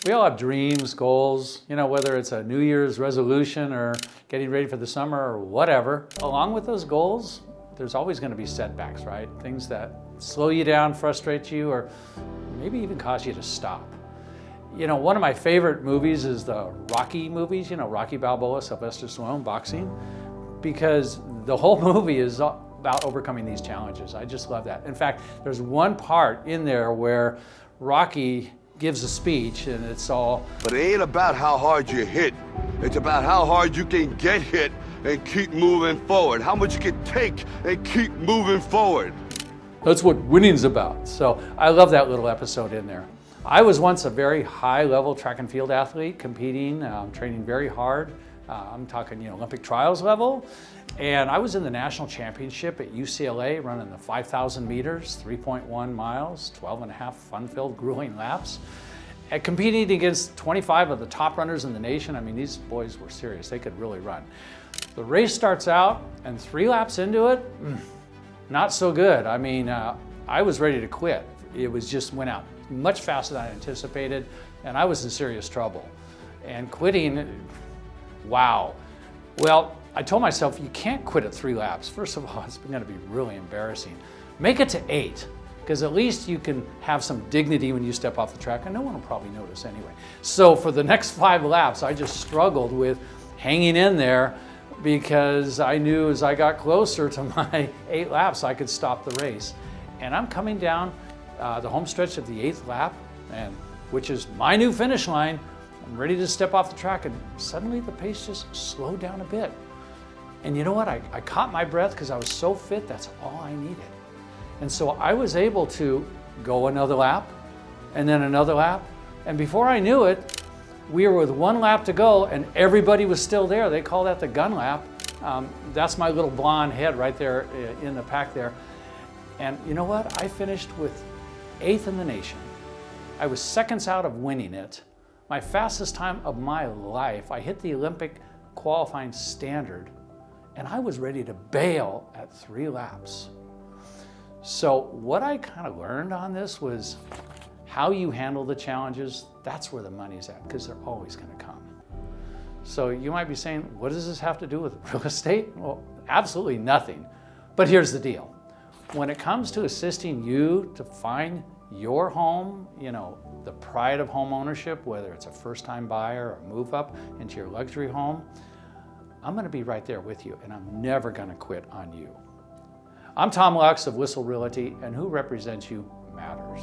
We all have dreams, goals, whether it's a New Year's resolution or getting ready for the summer or whatever. Along with those goals, there's always going to be setbacks, right? Things that slow you down, frustrate you, or maybe even cause you to stop. One of my favorite movies is the Rocky movies, Rocky Balboa, Sylvester Stallone, boxing, because the whole movie is about overcoming these challenges. I just love that. In fact, there's one part in there where Rocky gives a speech and it's all... But it ain't about how hard you hit. It's about how hard you can get hit and keep moving forward. How much you can take and keep moving forward. That's what winning's about. So I love that little episode in there. I was once a very high-level track and field athlete, competing, training very hard. I'm talking, Olympic trials level. And I was in the national championship at UCLA running the 5,000 meters, 3.1 miles, 12 and a half fun-filled, grueling laps. And competing against 25 of the top runners in the nation. I mean, these boys were serious. They could really run. The race starts out, and 3 laps into it, not so good. I mean, I was ready to quit. It was just went out much faster than I anticipated, and I was in serious trouble. And quitting, wow. Well, I told myself, you can't quit at 3 laps. First of all, it's going to be really embarrassing. Make it to 8, because at least you can have some dignity when you step off the track, and no one will probably notice anyway. So for the next 5 laps, I just struggled with hanging in there, because I knew as I got closer to my 8 laps, I could stop the race. And I'm coming down the home stretch of the 8th lap, which is my new finish line. I'm ready to step off the track, and suddenly the pace just slowed down a bit. And you know what? I caught my breath because I was so fit, that's all I needed. And so I was able to go another lap, and then another lap. And before I knew it, we were with 1 lap to go, and everybody was still there. They call that the gun lap. That's my little blonde head right there in the pack there. And you know what? I finished with 8th in the nation. I was seconds out of winning it. My fastest time of my life. I hit the Olympic qualifying standard, and I was ready to bail at 3 laps. So what I kind of learned on this was how you handle the challenges. That's where the money's at, because they're always going to come. So you might be saying, what does this have to do with real estate? Well, absolutely nothing. But here's the deal. When it comes to assisting you to find your home, the pride of home ownership, whether it's a first-time buyer or move up into your luxury home, I'm going to be right there with you, and I'm never going to quit on you. I'm Tom Lux of Whissel Realty, and who represents you matters.